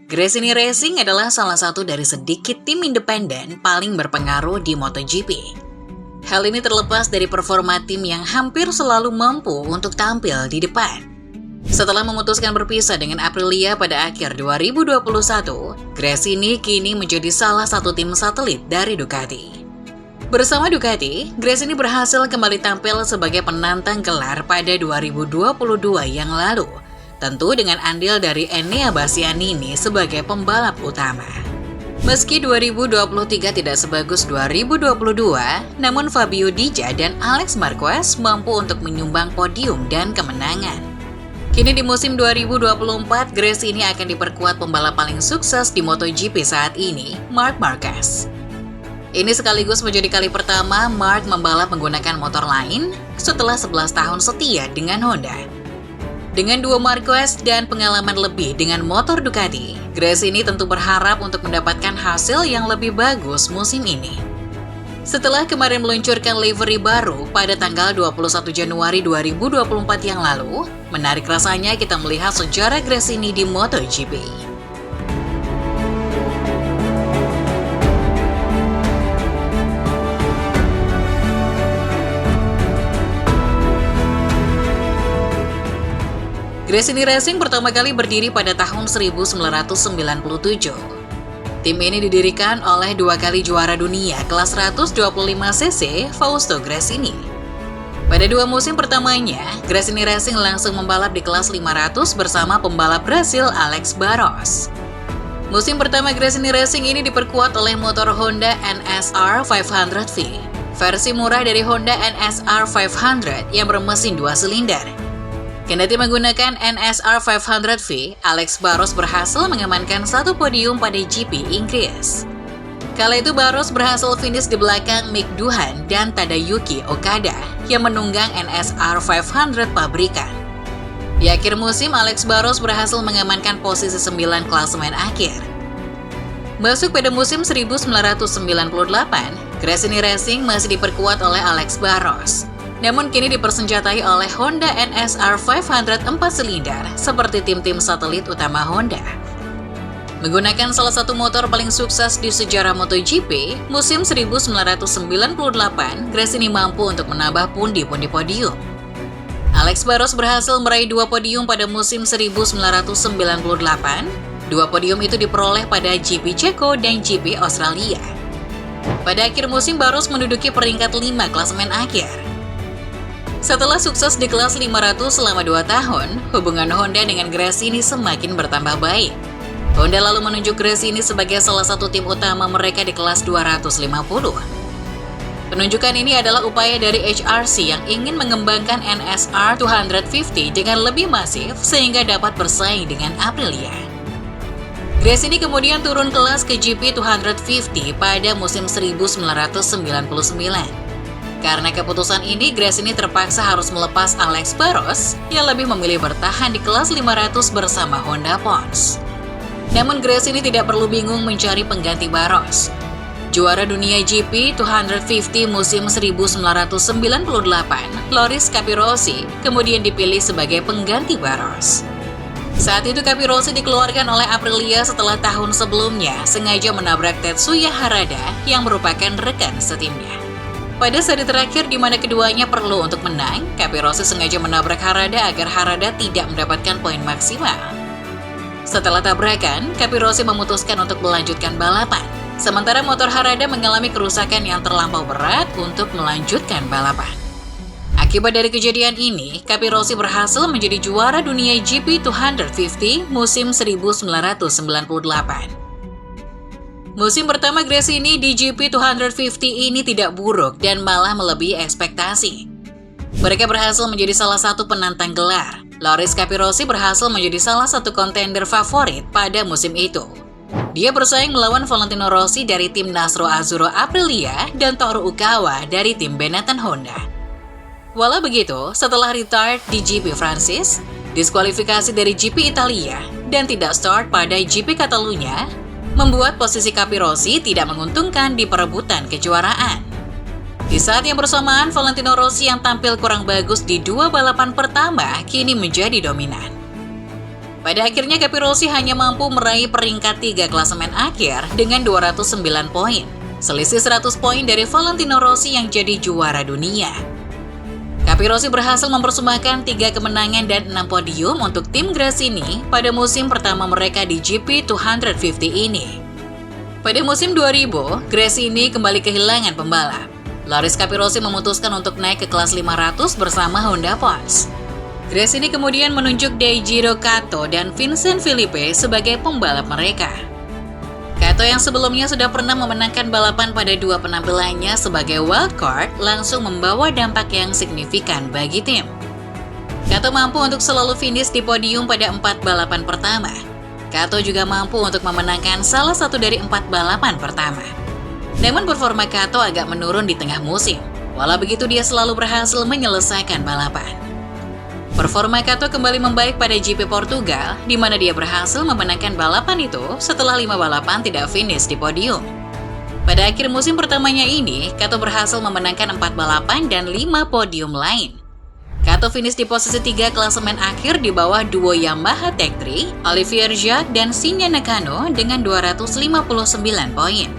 Gresini Racing adalah salah satu dari sedikit tim independen paling berpengaruh di MotoGP. Hal ini terlepas dari performa tim yang hampir selalu mampu untuk tampil di depan. Setelah memutuskan berpisah dengan Aprilia pada akhir 2021, Gresini kini menjadi salah satu tim satelit dari Ducati. Bersama Ducati, Gresini berhasil kembali tampil sebagai penantang gelar pada 2022 yang lalu, tentu dengan andil dari Enea Bastianini sebagai pembalap utama. Meski 2023 tidak sebagus 2022, namun Fabio Dija dan Alex Marquez mampu untuk menyumbang podium dan kemenangan. Kini di musim 2024, Gresini akan diperkuat pembalap paling sukses di MotoGP saat ini, Marc Marquez. Ini sekaligus menjadi kali pertama Marc membalap menggunakan motor lain setelah 11 tahun setia dengan Honda. Dengan duo Marquez dan pengalaman lebih dengan motor Ducati, Gresini tentu berharap untuk mendapatkan hasil yang lebih bagus musim ini. Setelah kemarin meluncurkan livery baru pada tanggal 21 Januari 2024 yang lalu, menarik rasanya kita melihat sejarah Gresini di MotoGP. Gresini Racing pertama kali berdiri pada tahun 1997. Tim ini didirikan oleh dua kali juara dunia kelas 125cc Fausto Gresini. Pada dua musim pertamanya, Gresini Racing langsung membalap di kelas 500 bersama pembalap Brasil Alex Barros. Musim pertama Gresini Racing ini diperkuat oleh motor Honda NSR 500V, versi murah dari Honda NSR 500 yang bermesin 2 silinder. Kendati menggunakan NSR 500V, Alex Barros berhasil mengamankan satu podium pada GP Inggris. Kala itu Barros berhasil finish di belakang Mick Doohan dan Tadayuki Okada yang menunggang NSR 500 pabrikan. Di akhir musim, Alex Barros berhasil mengamankan posisi 9 klasemen akhir. Masuk pada musim 1998, Gresini Racing masih diperkuat oleh Alex Barros. Namun kini dipersenjatai oleh Honda NSR 500 4 silinder seperti tim-tim satelit utama Honda. Menggunakan salah satu motor paling sukses di sejarah MotoGP, musim 1998, Gresini mampu untuk menambah pundi-pundi podium. Alex Barros berhasil meraih 2 podium pada musim 1998. 2 podium itu diperoleh pada GP Ceko dan GP Australia. Pada akhir musim, Barros menduduki peringkat 5 klasemen akhir. Setelah sukses di kelas 500 selama 2 tahun, hubungan Honda dengan Gresini semakin bertambah baik. Honda lalu menunjuk Gresini sebagai salah satu tim utama mereka di kelas 250. Penunjukan ini adalah upaya dari HRC yang ingin mengembangkan NSR 250 dengan lebih masif sehingga dapat bersaing dengan Aprilia. Gresini kemudian turun kelas ke GP 250 pada musim 1999. Karena keputusan ini, Gresini terpaksa harus melepas Alex Barros yang lebih memilih bertahan di kelas 500 bersama Honda Pons. Namun Gresini tidak perlu bingung mencari pengganti Barros. Juara dunia GP 250 musim 1998, Loris Capirossi kemudian dipilih sebagai pengganti Barros. Saat itu Capirossi dikeluarkan oleh Aprilia setelah tahun sebelumnya sengaja menabrak Tetsuya Harada yang merupakan rekan setimnya. Pada seri terakhir di mana keduanya perlu untuk menang, Capirossi sengaja menabrak Harada agar Harada tidak mendapatkan poin maksimal. Setelah tabrakan, Capirossi memutuskan untuk melanjutkan balapan, sementara motor Harada mengalami kerusakan yang terlampau berat untuk melanjutkan balapan. Akibat dari kejadian ini, Capirossi berhasil menjadi juara dunia GP 250 musim 1998. Musim pertama Gresini di GP 250 ini tidak buruk dan malah melebihi ekspektasi. Mereka berhasil menjadi salah satu penantang gelar. Loris Capirossi berhasil menjadi salah satu kontender favorit pada musim itu. Dia bersaing melawan Valentino Rossi dari tim Nastro Azzurro Aprilia dan Toru Ukawa dari tim Benetton Honda. Walau begitu, setelah retired di GP Prancis, diskualifikasi dari GP Italia, dan tidak start pada GP Catalunya, membuat posisi Capirossi tidak menguntungkan di perebutan kejuaraan. Di saat yang bersamaan, Valentino Rossi yang tampil kurang bagus di 2 balapan pertama kini menjadi dominan. Pada akhirnya Capirossi hanya mampu meraih peringkat 3 klasemen akhir dengan 209 poin, selisih 100 poin dari Valentino Rossi yang jadi juara dunia. Capirossi berhasil mempersembahkan 3 kemenangan dan 6 podium untuk tim Gresini pada musim pertama mereka di GP 250 ini. Pada musim 2000, Gresini kembali kehilangan pembalap. Loris Capirossi memutuskan untuk naik ke kelas 500 bersama Honda Pons. Gresini kemudian menunjuk Daijiro Kato dan Vincent Filipe sebagai pembalap mereka. Kato yang sebelumnya sudah pernah memenangkan balapan pada 2 penampilannya sebagai wildcard langsung membawa dampak yang signifikan bagi tim. Kato mampu untuk selalu finish di podium pada 4 balapan pertama. Kato juga mampu untuk memenangkan salah satu dari 4 balapan pertama. Namun performa Kato agak menurun di tengah musim. Walau begitu dia selalu berhasil menyelesaikan balapan. Performa Kato kembali membaik pada GP Portugal, di mana dia berhasil memenangkan balapan itu setelah 5 balapan tidak finish di podium. Pada akhir musim pertamanya ini, Kato berhasil memenangkan 4 balapan dan 5 podium lain. Kato finish di posisi 3 klasemen akhir di bawah duo Yamaha Tech3, Olivier Jacques dan Shinya Nakano dengan 259 poin.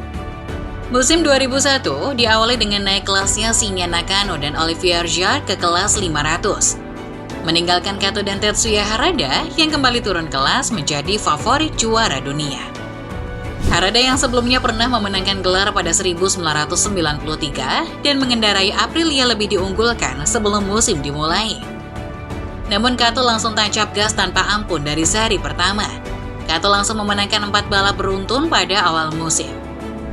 Musim 2001 diawali dengan naik kelasnya Shinya Nakano dan Olivier Jacques ke kelas 500. Meninggalkan Kato dan Tetsuya Harada yang kembali turun kelas menjadi favorit juara dunia. Harada yang sebelumnya pernah memenangkan gelar pada 1993 dan mengendarai Aprilia lebih diunggulkan sebelum musim dimulai. Namun Kato langsung tancap gas tanpa ampun dari seri pertama. Kato langsung memenangkan 4 balap beruntun pada awal musim.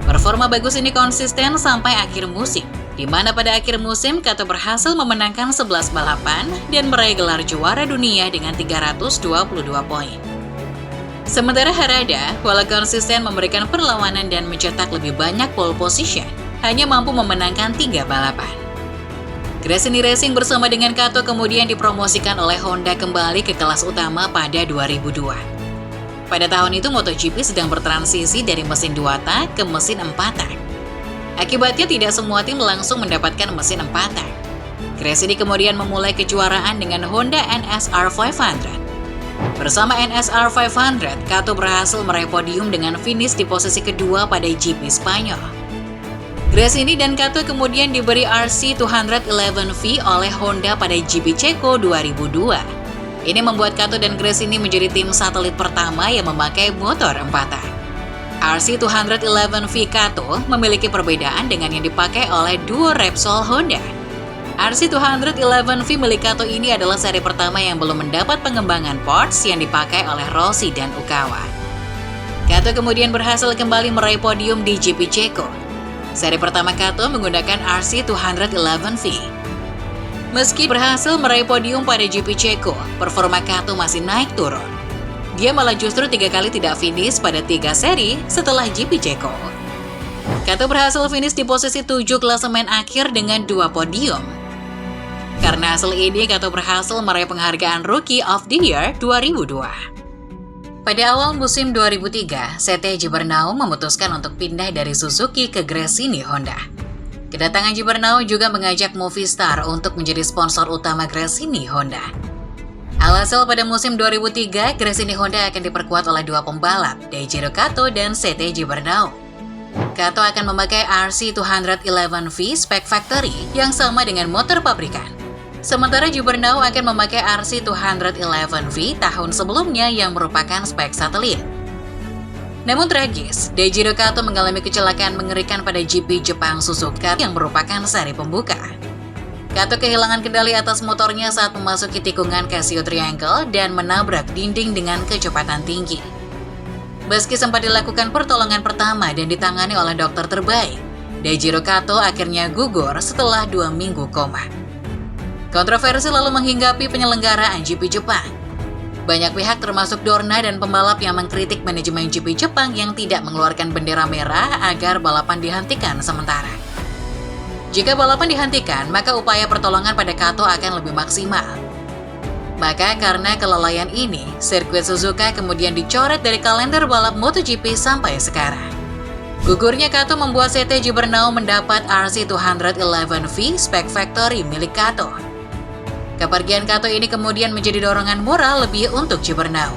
Performa bagus ini konsisten sampai akhir musim, di mana pada akhir musim Kato berhasil memenangkan 11 balapan dan meraih gelar juara dunia dengan 322 poin. Sementara Harada, walau konsisten memberikan perlawanan dan mencetak lebih banyak pole position, hanya mampu memenangkan 3 balapan. Gresini Racing bersama dengan Kato kemudian dipromosikan oleh Honda kembali ke kelas utama pada 2002. Pada tahun itu MotoGP sedang bertransisi dari mesin 2 tak ke mesin 4 tak. Akibatnya tidak semua tim langsung mendapatkan mesin 4 tak. Gresini kemudian memulai kejuaraan dengan Honda NSR 500. Bersama NSR 500, Kato berhasil meraih podium dengan finish di posisi kedua pada GP Spanyol. Gresini dan Kato kemudian diberi RC211V oleh Honda pada GP Ceko 2002. Ini membuat Kato dan Gresini menjadi tim satelit pertama yang memakai motor 4 tak. RC211V Kato memiliki perbedaan dengan yang dipakai oleh duo Repsol Honda. RC211V milik Kato ini adalah seri pertama yang belum mendapat pengembangan parts yang dipakai oleh Rossi dan Ukawa. Kato kemudian berhasil kembali meraih podium di GP Ceko. Seri pertama Kato menggunakan RC211V. Meski berhasil meraih podium pada GP Ceko, performa Kato masih naik turun. Dia malah justru 3 kali tidak finish pada 3 seri setelah GP Ceko. Kato berhasil finish di posisi 7 klasemen akhir dengan 2 podium. Karena hasil ini, Kato berhasil meraih penghargaan Rookie of the Year 2002. Pada awal musim 2003, CT Gibernau memutuskan untuk pindah dari Suzuki ke Gresini Honda. Kedatangan Gibernau juga mengajak Movistar untuk menjadi sponsor utama Gresini Honda. Alhasil pada musim 2003, Gresini Honda akan diperkuat oleh 2 pembalap, Daijiro Kato dan CT Gibernau. Kato akan memakai RC211V Spec Factory yang sama dengan motor pabrikan. Sementara Gibernau akan memakai RC211V tahun sebelumnya yang merupakan spek satelit. Namun tragis, Daijiro Kato mengalami kecelakaan mengerikan pada GP Jepang Suzuka yang merupakan seri pembuka. Kato kehilangan kendali atas motornya saat memasuki tikungan Casio Triangle dan menabrak dinding dengan kecepatan tinggi. Meski sempat dilakukan pertolongan pertama dan ditangani oleh dokter terbaik, Daijiro Kato akhirnya gugur setelah 2 minggu koma. Kontroversi lalu menghinggapi penyelenggaraan GP Jepang. Banyak pihak termasuk Dorna dan pembalap yang mengkritik manajemen GP Jepang yang tidak mengeluarkan bendera merah agar balapan dihentikan sementara. Jika balapan dihentikan, maka upaya pertolongan pada Kato akan lebih maksimal. Maka karena kelalaian ini, sirkuit Suzuka kemudian dicoret dari kalender balap MotoGP sampai sekarang. Gugurnya Kato membuat CT Gibernau mendapat RC211V Spec Factory milik Kato. Kepergian Kato ini kemudian menjadi dorongan moral lebih untuk Gibernau.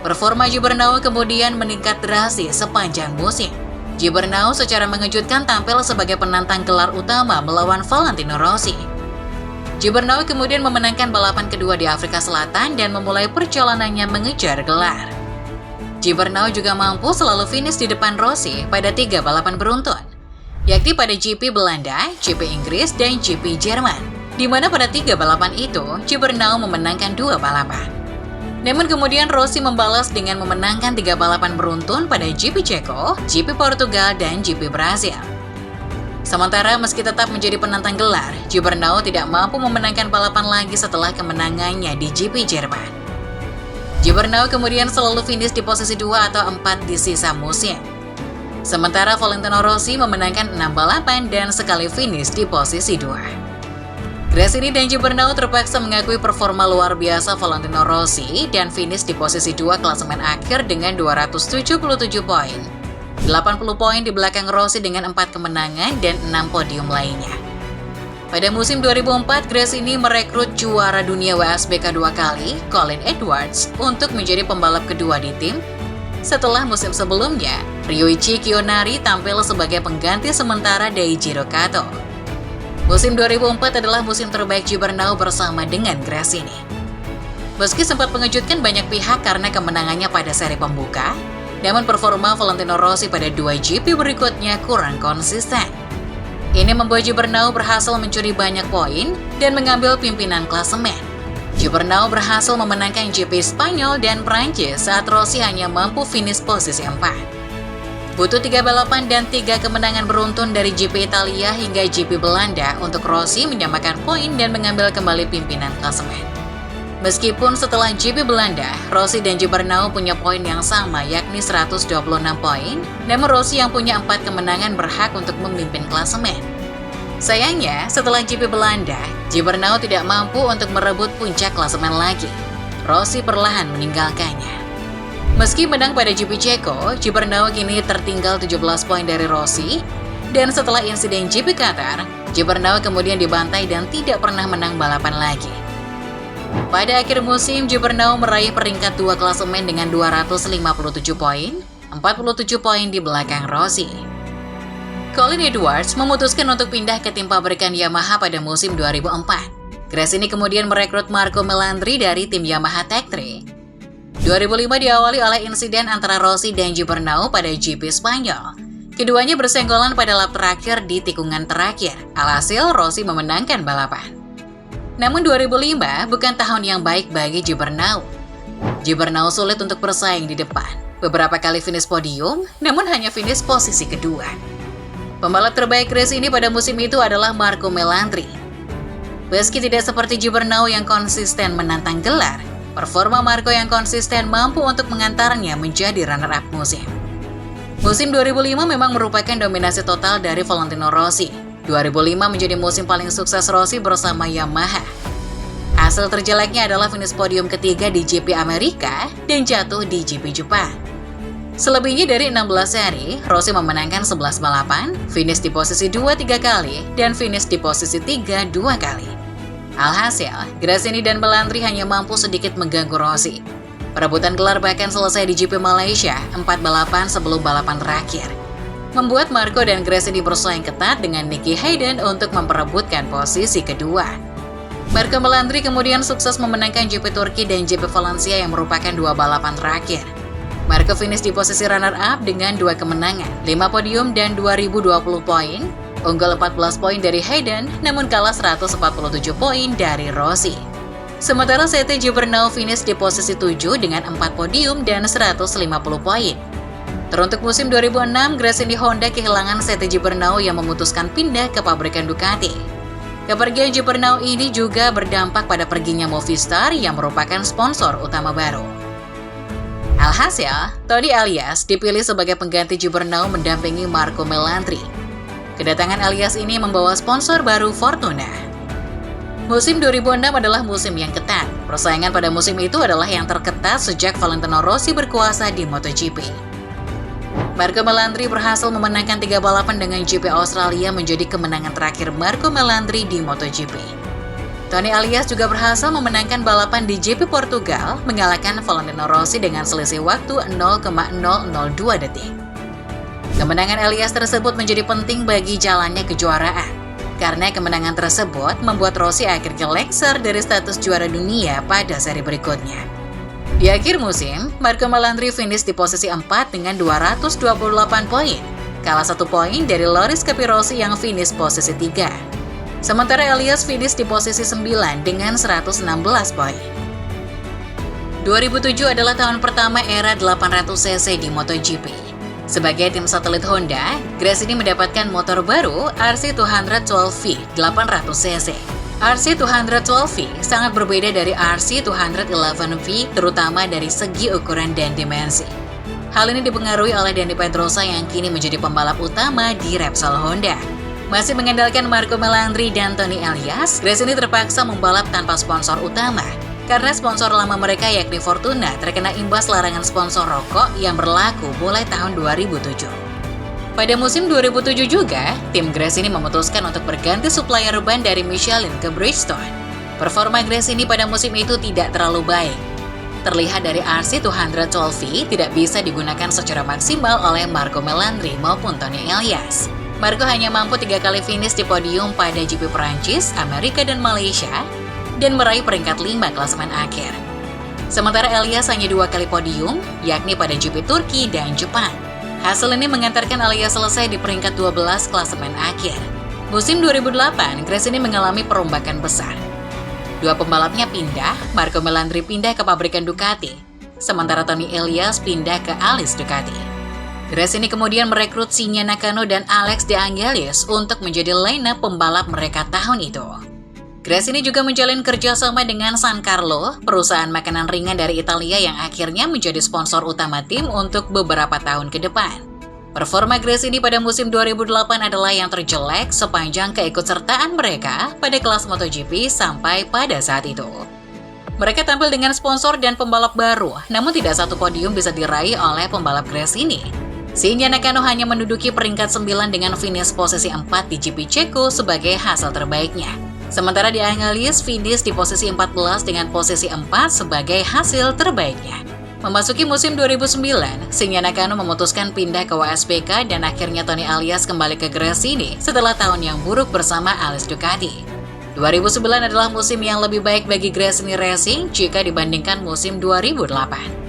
Performa Gibernau kemudian meningkat drastis sepanjang musim. Gibernau secara mengejutkan tampil sebagai penantang gelar utama melawan Valentino Rossi. Gibernau kemudian memenangkan balapan kedua di Afrika Selatan dan memulai perjalanannya mengejar gelar. Gibernau juga mampu selalu finish di depan Rossi pada 3 balapan beruntun, yakni pada GP Belanda, GP Inggris, dan GP Jerman, di mana pada 3 balapan itu, Gibernau memenangkan 2 balapan. Namun kemudian Rossi membalas dengan memenangkan 3 balapan beruntun pada GP Ceko, GP Portugal, dan GP Brasil. Sementara meski tetap menjadi penantang gelar, Gibernau tidak mampu memenangkan balapan lagi setelah kemenangannya di GP Jerman. Gibernau kemudian selalu finish di posisi 2 atau 4 di sisa musim. Sementara Valentino Rossi memenangkan 6 balapan dan sekali finish di posisi 2. Gresini dan Gibernau terpaksa mengakui performa luar biasa Valentino Rossi dan finish di posisi 2 klasemen akhir dengan 277 poin. 80 poin di belakang Rossi dengan 4 kemenangan dan 6 podium lainnya. Pada musim 2004, Gresini merekrut juara dunia WSBK 2 kali, Colin Edwards, untuk menjadi pembalap kedua di tim. Setelah musim sebelumnya, Ryuichi Kiyonari tampil sebagai pengganti sementara Daijiro Kato. Musim 2004 adalah musim terbaik Gibernau bersama dengan Gresini. Meski sempat mengejutkan banyak pihak karena kemenangannya pada seri pembuka, namun performa Valentino Rossi pada 2 GP berikutnya kurang konsisten. Ini membuat Gibernau berhasil mencuri banyak poin dan mengambil pimpinan klasemen. Gibernau berhasil memenangkan GP Spanyol dan Prancis saat Rossi hanya mampu finish posisi 4. Butuh 3 balapan dan 3 kemenangan beruntun dari GP Italia hingga GP Belanda untuk Rossi menyamakan poin dan mengambil kembali pimpinan klasemen. Meskipun setelah GP Belanda, Rossi dan Gibernau punya poin yang sama yakni 126 poin, namun Rossi yang punya 4 kemenangan berhak untuk memimpin klasemen. Sayangnya, setelah GP Belanda, Gibernau tidak mampu untuk merebut puncak klasemen lagi. Rossi perlahan meninggalkannya. Meski menang pada GP Ceko, Gibernau kini tertinggal 17 poin dari Rossi, dan setelah insiden GP Qatar, Gibernau kemudian dibantai dan tidak pernah menang balapan lagi. Pada akhir musim, Gibernau meraih peringkat 2 klasemen dengan 257 poin, 47 poin di belakang Rossi. Colin Edwards memutuskan untuk pindah ke tim pabrikan Yamaha pada musim 2004. Gresini kemudian merekrut Marco Melandri dari tim Yamaha Tech3. 2005 diawali oleh insiden antara Rossi dan Gibernau pada GP Spanyol. Keduanya bersenggolan pada lap terakhir di tikungan terakhir. Alhasil, Rossi memenangkan balapan. Namun 2005 bukan tahun yang baik bagi Gibernau. Gibernau sulit untuk bersaing di depan. Beberapa kali finish podium, namun hanya finish posisi kedua. Pembalap terbaik race ini pada musim itu adalah Marco Melandri. Meski tidak seperti Gibernau yang konsisten menantang gelar, performa Marco yang konsisten mampu untuk mengantarnya menjadi runner-up musim. Musim 2005 memang merupakan dominasi total dari Valentino Rossi. 2005 menjadi musim paling sukses Rossi bersama Yamaha. Hasil terjeleknya adalah finish podium ketiga di GP Amerika dan jatuh di GP Jepang. Selebihnya dari 16 seri, Rossi memenangkan 11 balapan, finish di posisi 2 3 kali, dan finish di posisi 3 2 kali. Alhasil, Gresini dan Melandri hanya mampu sedikit mengganggu Rossi. Perebutan gelar bahkan selesai di GP Malaysia 4 balapan sebelum balapan terakhir, membuat Marco dan Gresini bersaing ketat dengan Nicky Hayden untuk memperebutkan posisi kedua. Marco Melandri kemudian sukses memenangkan GP Turki dan GP Valencia yang merupakan 2 balapan terakhir. Marco finish di posisi runner-up dengan 2 kemenangan, 5 podium dan 2020 poin, unggul 14 poin dari Hayden, namun kalah 147 poin dari Rossi. Sementara CT Gibernau finish di posisi 7 dengan 4 podium dan 150 poin. Teruntuk musim 2006, Gresini Honda kehilangan CT Gibernau yang memutuskan pindah ke pabrikan Ducati. Kepergian Gibernau ini juga berdampak pada perginya Movistar yang merupakan sponsor utama baru. Alhasil, Tony Elias dipilih sebagai pengganti Gibernau mendampingi Marco Melandri. Kedatangan Elias ini membawa sponsor baru Fortuna. Musim 2006 adalah musim yang ketat. Persaingan pada musim itu adalah yang terketat sejak Valentino Rossi berkuasa di MotoGP. Marco Melandri berhasil memenangkan 3 balapan dengan GP Australia menjadi kemenangan terakhir Marco Melandri di MotoGP. Tony Elias juga berhasil memenangkan balapan di GP Portugal, mengalahkan Valentino Rossi dengan selisih waktu 0,002 detik. Kemenangan Elias tersebut menjadi penting bagi jalannya kejuaraan, karena kemenangan tersebut membuat Rossi akhirnya lengser dari status juara dunia pada seri berikutnya. Di akhir musim, Marco Melandri finish di posisi 4 dengan 228 poin, kalah 1 poin dari Loris Capirossi yang finish posisi 3. Sementara Elias finish di posisi 9 dengan 116 poin. 2007 adalah tahun pertama era 800cc di MotoGP. Sebagai tim satelit Honda, Gresini mendapatkan motor baru RC212V 800cc. RC212V sangat berbeda dari RC211V, terutama dari segi ukuran dan dimensi. Hal ini dipengaruhi oleh Dani Pedrosa yang kini menjadi pembalap utama di Repsol Honda. Masih mengandalkan Marco Melandri dan Tony Elias, Gresini terpaksa membalap tanpa sponsor utama, karena sponsor lama mereka yakni Fortuna terkena imbas larangan sponsor rokok yang berlaku mulai tahun 2007. Pada musim 2007 juga, tim Gresini memutuskan untuk berganti supplier ban dari Michelin ke Bridgestone. Performa Gresini pada musim itu tidak terlalu baik. Terlihat dari RC212V tidak bisa digunakan secara maksimal oleh Marco Melandri maupun Tony Elias. Marco hanya mampu 3 kali finish di podium pada GP Perancis, Amerika, dan Malaysia, dan meraih peringkat 5 klasemen akhir. Sementara Elias hanya 2 kali podium, yakni pada GP Turki dan Jepang. Hasil ini mengantarkan Elias selesai di peringkat 12 klasemen akhir. Musim 2008, Gresini mengalami perombakan besar. 2 pembalapnya pindah, Marco Melandri pindah ke pabrikan Ducati, sementara Tony Elias pindah ke Alice Ducati. Gresini kemudian merekrut Shinya Nakano dan Alex De Angelis untuk menjadi line-up pembalap mereka tahun itu. Gresini juga menjalin kerjasama dengan San Carlo, perusahaan makanan ringan dari Italia yang akhirnya menjadi sponsor utama tim untuk beberapa tahun ke depan. Performa Gresini pada musim 2008 adalah yang terjelek sepanjang keikutsertaan mereka pada kelas MotoGP sampai pada saat itu. Mereka tampil dengan sponsor dan pembalap baru, namun tidak satu podium bisa diraih oleh pembalap Gresini. Shinya Nakano hanya menduduki peringkat 9 dengan finish posisi 4 di GP Ceko sebagai hasil terbaiknya. Sementara De Angelis finish di posisi 14 dengan posisi 4 sebagai hasil terbaiknya. Memasuki musim 2009, Shinya Nakano memutuskan pindah ke WSBK dan akhirnya Tony Elias kembali ke Gresini setelah tahun yang buruk bersama Alice Ducati. 2009 adalah musim yang lebih baik bagi Gresini Racing jika dibandingkan musim 2008.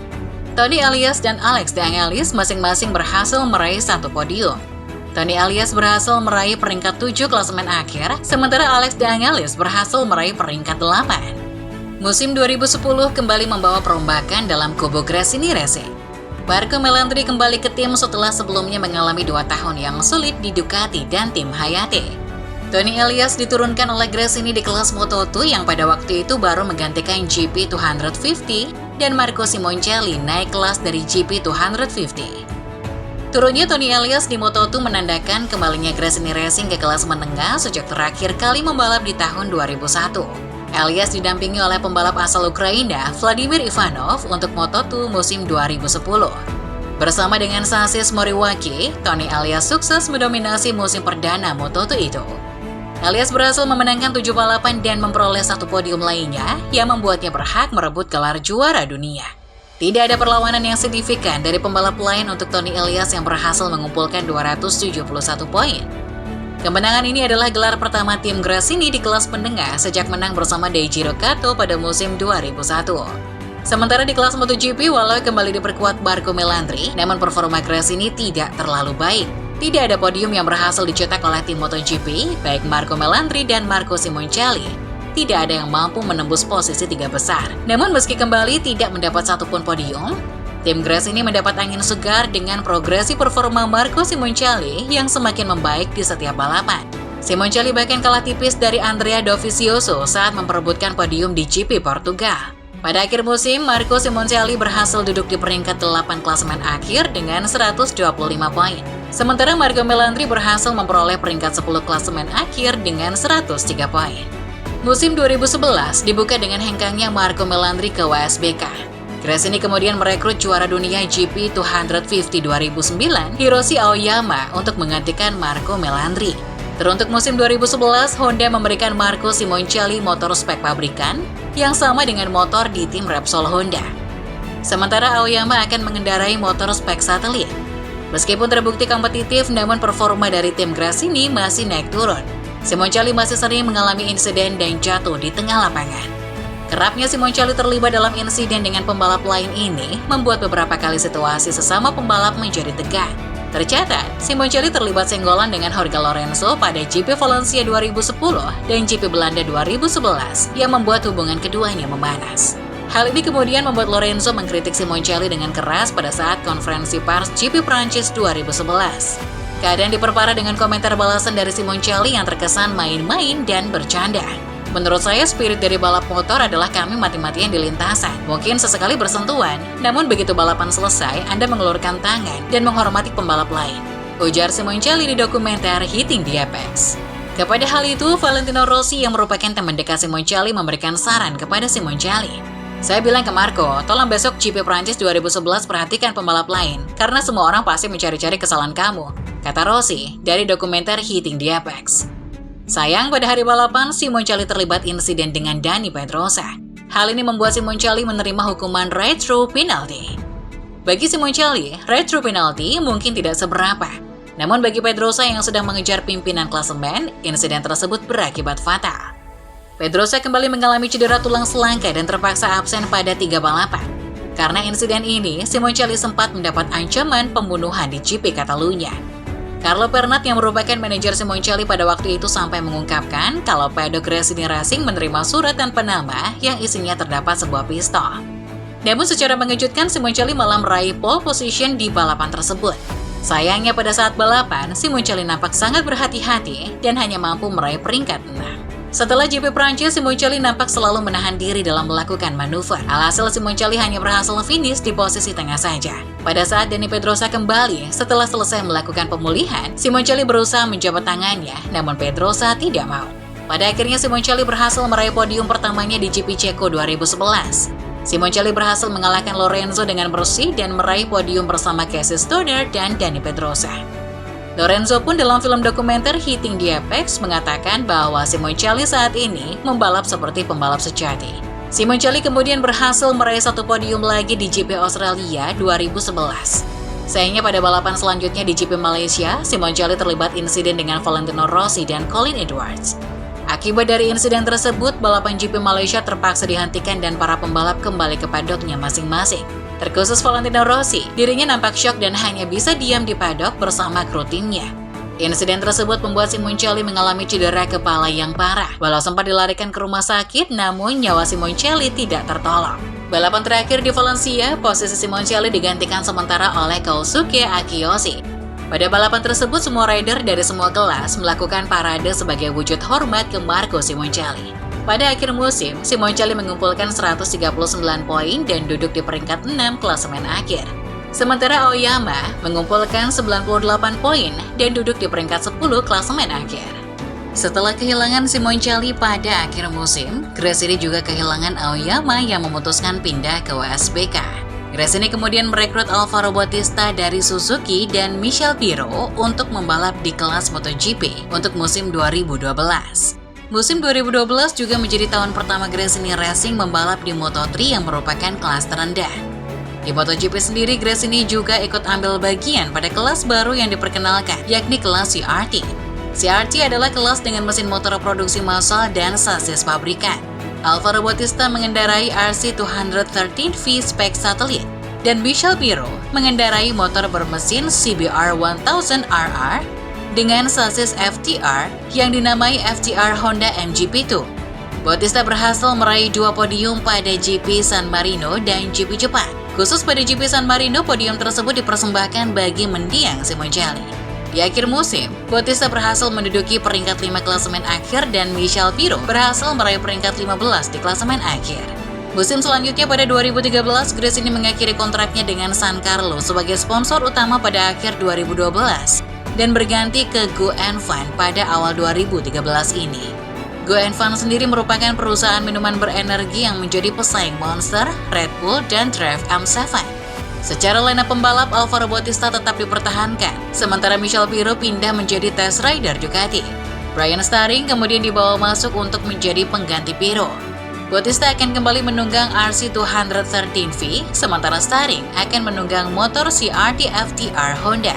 Tony Elias dan Alex De Angelis masing-masing berhasil meraih 1 podium. Tony Elias berhasil meraih peringkat 7 klasemen akhir, sementara Alex De Angelis berhasil meraih peringkat 8. Musim 2010 kembali membawa perombakan dalam kubu Gresini Racing. Marco Melandri kembali ke tim setelah sebelumnya mengalami 2 tahun yang sulit di Ducati dan tim Hayate. Tony Elias diturunkan oleh Gresini di kelas Moto2 yang pada waktu itu baru menggantikan GP250 dan Marco Simoncelli naik kelas dari GP250. Turunnya Tony Elias di Moto2 menandakan kembalinya Gresini Racing ke kelas menengah sejak terakhir kali membalap di tahun 2001. Elias didampingi oleh pembalap asal Ukraina, Vladimir Ivanov, untuk Moto2 musim 2010. Bersama dengan Sasis Moriwaki, Tony Elias sukses mendominasi musim perdana Moto2 itu. Elias berhasil memenangkan 7 balapan dan memperoleh 1 podium lainnya yang membuatnya berhak merebut gelar juara dunia. Tidak ada perlawanan yang signifikan dari pembalap lain untuk Tony Elias yang berhasil mengumpulkan 271 poin. Kemenangan ini adalah gelar pertama tim Gresini di kelas menengah sejak menang bersama Daijiro Kato pada musim 2001. Sementara di kelas MotoGP, walau kembali diperkuat Marco Melandri, namun performa Gresini tidak terlalu baik. Tidak ada podium yang berhasil dicetak oleh tim MotoGP, baik Marco Melandri dan Marco Simoncelli. Tidak ada yang mampu menembus posisi 3 besar. Namun meski kembali tidak mendapat satupun podium, tim Gresini mendapat angin segar dengan progresi performa Marco Simoncelli yang semakin membaik di setiap balapan. Simoncelli bahkan kalah tipis dari Andrea Dovizioso saat memperebutkan podium di GP Portugal. Pada akhir musim, Marco Simoncelli berhasil duduk di peringkat 8 klasemen akhir dengan 125 poin. Sementara Marco Melandri berhasil memperoleh peringkat 10 klasemen akhir dengan 103 poin. Musim 2011 dibuka dengan hengkangnya Marco Melandri ke WSBK. Gresini kemudian merekrut juara dunia GP250 2009, Hiroshi Aoyama, untuk menggantikan Marco Melandri. Teruntuk musim 2011, Honda memberikan Marco Simoncelli motor spek pabrikan yang sama dengan motor di tim Repsol Honda. Sementara Aoyama akan mengendarai motor spek satelit. Meskipun terbukti kompetitif, namun performa dari tim Gresini masih naik turun. Simoncelli masih sering mengalami insiden dan jatuh di tengah lapangan. Kerapnya Simoncelli terlibat dalam insiden dengan pembalap lain ini membuat beberapa kali situasi sesama pembalap menjadi tegang. Tercatat, Simoncelli terlibat senggolan dengan Jorge Lorenzo pada GP Valencia 2010 dan GP Belanda 2011 yang membuat hubungan keduanya memanas. Hal ini kemudian membuat Lorenzo mengkritik Simoncelli dengan keras pada saat konferensi pers GP Prancis 2011. Keadaan diperparah dengan komentar balasan dari Simoncelli yang terkesan main-main dan bercanda. Menurut saya, spirit dari balap motor adalah kami mati-matian di lintasan. Mungkin sesekali bersentuhan, namun begitu balapan selesai, Anda mengelurkan tangan dan menghormati pembalap lain. Ujar Simoncelli di dokumenter Hitting the Apex. Kepada hal itu, Valentino Rossi yang merupakan teman dekat Simoncelli memberikan saran kepada Simoncelli. Saya bilang ke Marco, tolong besok GP Prancis 2011 perhatikan pembalap lain, karena semua orang pasti mencari-cari kesalahan kamu, kata Rossi dari dokumenter Hitting the Apex. Sayang, pada hari balapan, Simoncelli terlibat insiden dengan Dani Pedrosa. Hal ini membuat Simoncelli menerima hukuman retro penalty. Bagi Simoncelli, retro penalty mungkin tidak seberapa. Namun bagi Pedrosa yang sedang mengejar pimpinan klasemen, insiden tersebut berakibat fatal. Pedrosa kembali mengalami cedera tulang selangka dan terpaksa absen pada 3 balapan. Karena insiden ini, Simoncelli sempat mendapat ancaman pembunuhan di GP Catalunya. Carlo Pernat yang merupakan manajer Simoncelli pada waktu itu sampai mengungkapkan kalau Paddock Gresini Racing menerima surat tanpa nama yang isinya terdapat sebuah pistol. Namun secara mengejutkan, Simoncelli malah meraih pole position di balapan tersebut. Sayangnya pada saat balapan, Simoncelli nampak sangat berhati-hati dan hanya mampu meraih peringkat 6. Setelah GP Prancis, Simoncelli nampak selalu menahan diri dalam melakukan manuver. Alhasil Simoncelli hanya berhasil finish di posisi tengah saja. Pada saat Dani Pedrosa kembali, setelah selesai melakukan pemulihan, Simoncelli berusaha menjabat tangannya, namun Pedrosa tidak mau. Pada akhirnya Simoncelli berhasil meraih podium pertamanya di GP Ceko 2011. Simoncelli berhasil mengalahkan Lorenzo dengan bersih dan meraih podium bersama Casey Stoner dan Dani Pedrosa. Lorenzo pun dalam film dokumenter Hitting the Apex mengatakan bahwa Simoncelli saat ini membalap seperti pembalap sejati. Simoncelli kemudian berhasil meraih 1 podium lagi di GP Australia 2011. Sayangnya pada balapan selanjutnya di GP Malaysia, Simoncelli terlibat insiden dengan Valentino Rossi dan Colin Edwards. Akibat dari insiden tersebut, balapan GP Malaysia terpaksa dihentikan dan para pembalap kembali ke paddocknya masing-masing. Terkhusus Valentino Rossi, dirinya nampak syok dan hanya bisa diam di paddock bersama kru timnya. Insiden tersebut membuat Simoncelli mengalami cedera kepala yang parah. Walau sempat dilarikan ke rumah sakit, namun nyawa Simoncelli tidak tertolong. Balapan terakhir di Valencia, posisi Simoncelli digantikan sementara oleh Kosuke Akiyoshi. Pada balapan tersebut, semua rider dari semua kelas melakukan parade sebagai wujud hormat ke Marco Simoncelli. Pada akhir musim, Simoncelli mengumpulkan 139 poin dan duduk di peringkat 6 klasemen akhir. Sementara Aoyama mengumpulkan 98 poin dan duduk di peringkat 10 klasemen akhir. Setelah kehilangan Simoncelli pada akhir musim, Gresini juga kehilangan Aoyama yang memutuskan pindah ke WSBK. Gresini kemudian merekrut Alvaro Bautista dari Suzuki dan Michel Pirro untuk membalap di kelas MotoGP untuk musim 2012. Musim 2012 juga menjadi tahun pertama Gresini Racing membalap di Moto3 yang merupakan kelas terendah. Di MotoGP sendiri, Gresini juga ikut ambil bagian pada kelas baru yang diperkenalkan, yakni kelas CRT. CRT adalah kelas dengan mesin motor produksi massal dan sasis pabrikan. Alvaro Bautista mengendarai RC213V spek satelit, dan Michel Pirro mengendarai motor bermesin CBR 1000RR dengan sasis FTR yang dinamai FTR Honda MGP2. Bautista berhasil meraih 2 podium pada GP San Marino dan GP Jepang. Khusus pada GP San Marino, podium tersebut dipersembahkan bagi mendiang Simoncelli. Di akhir musim, Bautista berhasil menduduki peringkat 5 klasemen akhir dan Michel Pirro berhasil meraih peringkat 15 di klasemen akhir. Musim selanjutnya pada 2013, Gresini mengakhiri kontraknya dengan San Carlos sebagai sponsor utama pada akhir 2012. Dan berganti ke Go Fun pada awal 2013 ini. Go Fun sendiri merupakan perusahaan minuman berenergi yang menjadi pesaing Monster, Red Bull, dan Drive M7. Secara lineup pembalap, Alvaro Bautista tetap dipertahankan, sementara Michel Pirro pindah menjadi test rider Ducati. Brian Starring kemudian dibawa masuk untuk menjadi pengganti Pirro. Bautista akan kembali menunggang RC213V, sementara Starring akan menunggang motor CRT FTR Honda.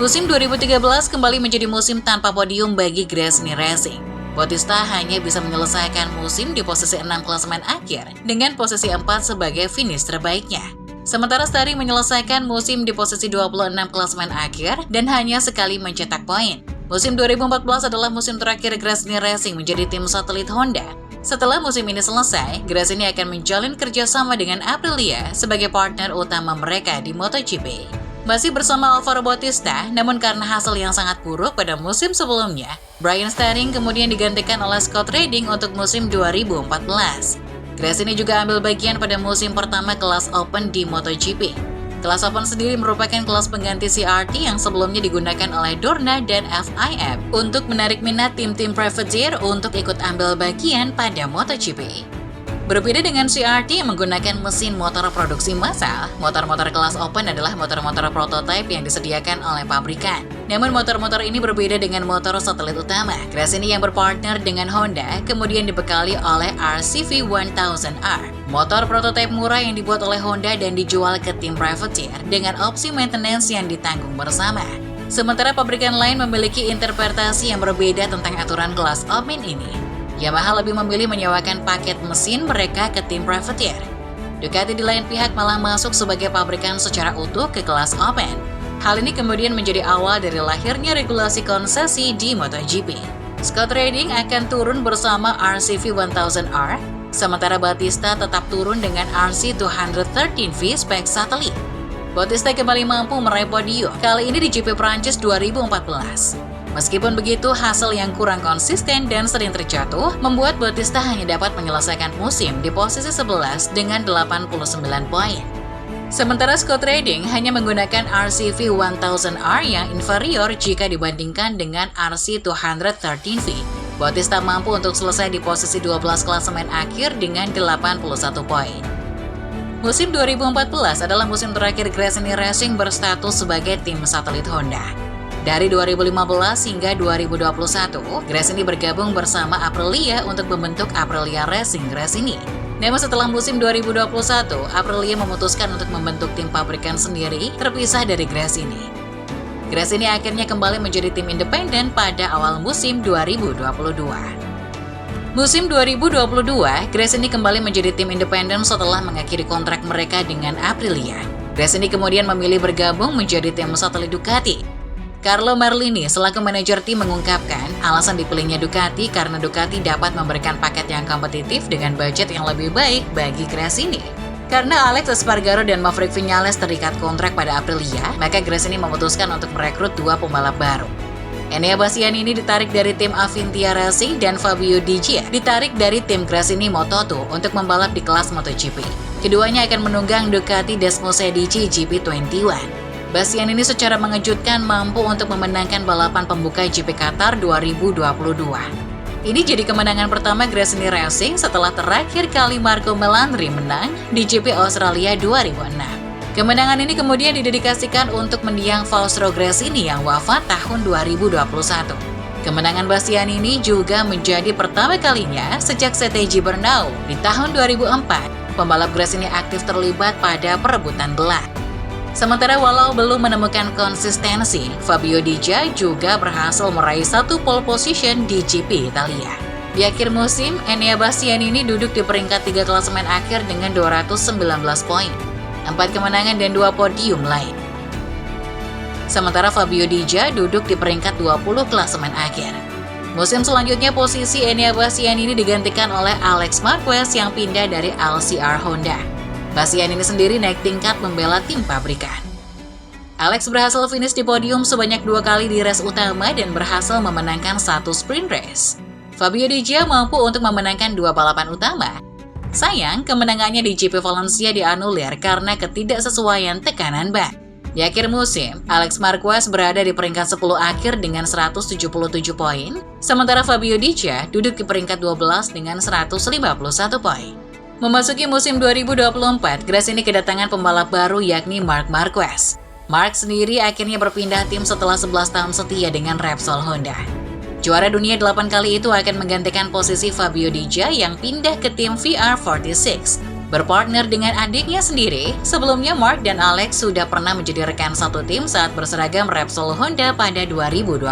Musim 2013 kembali menjadi musim tanpa podium bagi Gresini Racing. Bautista hanya bisa menyelesaikan musim di posisi 6 klasemen akhir dengan posisi 4 sebagai finish terbaiknya. Sementara Starring menyelesaikan musim di posisi 26 klasemen akhir dan hanya sekali mencetak poin. Musim 2014 adalah musim terakhir Gresini Racing menjadi tim satelit Honda. Setelah musim ini selesai, Gresini akan menjalin kerjasama dengan Aprilia sebagai partner utama mereka di MotoGP. Masih bersama Alvaro Bautista, namun karena hasil yang sangat buruk pada musim sebelumnya, Brian Starring kemudian digantikan oleh Scott Redding untuk musim 2014. Gresini juga ambil bagian pada musim pertama kelas Open di MotoGP. Kelas Open sendiri merupakan kelas pengganti CRT yang sebelumnya digunakan oleh Dorna dan FIM untuk menarik minat tim-tim privateer untuk ikut ambil bagian pada MotoGP. Berbeda dengan CRT yang menggunakan mesin motor produksi massal, motor-motor kelas Open adalah motor-motor prototipe yang disediakan oleh pabrikan. Namun motor-motor ini berbeda dengan motor satelit utama. Gresini yang berpartner dengan Honda kemudian dibekali oleh RCV 1000R, motor prototipe murah yang dibuat oleh Honda dan dijual ke tim privateer dengan opsi maintenance yang ditanggung bersama. Sementara pabrikan lain memiliki interpretasi yang berbeda tentang aturan kelas Open ini. Yamaha lebih memilih menyewakan paket mesin mereka ke tim privateer. Ducati di lain pihak malah masuk sebagai pabrikan secara utuh ke kelas Open. Hal ini kemudian menjadi awal dari lahirnya regulasi konsesi di MotoGP. Scott Redding akan turun bersama RCV 1000R, sementara Bautista tetap turun dengan RC213V spek satelit. Bautista kembali mampu meraih podium, kali ini di GP Prancis 2014. Meskipun begitu, hasil yang kurang konsisten dan sering terjatuh membuat Bautista hanya dapat menyelesaikan musim di posisi 11 dengan 89 poin. Sementara Scott Redding hanya menggunakan RCV 1000R yang inferior jika dibandingkan dengan RC213V. Bautista mampu untuk selesai di posisi 12 klasemen akhir dengan 81 poin. Musim 2014 adalah musim terakhir Gresini Racing berstatus sebagai tim satelit Honda. Dari 2015 hingga 2021, Gresini bergabung bersama Aprilia untuk membentuk Aprilia Racing Gresini. Namun setelah musim 2021, Aprilia memutuskan untuk membentuk tim pabrikan sendiri terpisah dari Gresini. Gresini akhirnya kembali menjadi tim independen pada awal musim 2022. Musim 2022, Gresini kembali menjadi tim independen setelah mengakhiri kontrak mereka dengan Aprilia. Gresini kemudian memilih bergabung menjadi tim satelit Ducati. Carlo Merlini selaku manajer tim mengungkapkan alasan dipilihnya Ducati karena Ducati dapat memberikan paket yang kompetitif dengan budget yang lebih baik bagi Gresini. Karena Alex Espargaro dan Maverick Viñales terikat kontrak pada Aprilia, maka Gresini memutuskan untuk merekrut dua pembalap baru. Enea Bastianini ditarik dari tim Avintia Racing dan Fabio Di Gia ditarik dari tim Gresini Moto2 untuk membalap di kelas MotoGP. Keduanya akan menunggang Ducati Desmosedici GP21. Bastianini secara mengejutkan mampu untuk memenangkan balapan pembuka GP Qatar 2022. Ini jadi kemenangan pertama Gresini Racing setelah terakhir kali Marco Melandri menang di GP Australia 2006. Kemenangan ini kemudian didedikasikan untuk mendiang Fausto Gresini yang wafat tahun 2021. Kemenangan Bastianini juga menjadi pertama kalinya sejak CTG Brno di tahun 2004. Pembalap Gresini aktif terlibat pada perebutan gelar. Sementara walau belum menemukan konsistensi, Fabio Di Gia juga berhasil meraih satu pole position di GP Italia. Di akhir musim, Enea Bastianini duduk di peringkat 3 klasemen akhir dengan 219 poin, 4 kemenangan dan 2 podium lain. Sementara Fabio Di Gia duduk di peringkat 20 klasemen akhir. Musim selanjutnya posisi Enea Bastianini digantikan oleh Alex Marquez yang pindah dari LCR Honda. Bastianini sendiri naik tingkat membela tim pabrikan. Alex berhasil finish di podium sebanyak 2 kali di race utama dan berhasil memenangkan 1 sprint race. Fabio Di Gia mampu untuk memenangkan 2 balapan utama. Sayang, kemenangannya di GP Valencia dianulir karena ketidaksesuaian tekanan ban. Di akhir musim, Alex Marquez berada di peringkat 10 akhir dengan 177 poin, sementara Fabio Di Gia duduk di peringkat 12 dengan 151 poin. Memasuki musim 2024, Gresini kedatangan pembalap baru yakni Marc Marquez. Marc sendiri akhirnya berpindah tim setelah 11 tahun setia dengan Repsol Honda. Juara dunia 8 kali itu akan menggantikan posisi Fabio Dija yang pindah ke tim VR46. Berpartner dengan adiknya sendiri, sebelumnya Marc dan Alex sudah pernah menjadi rekan satu tim saat berseragam Repsol Honda pada 2020.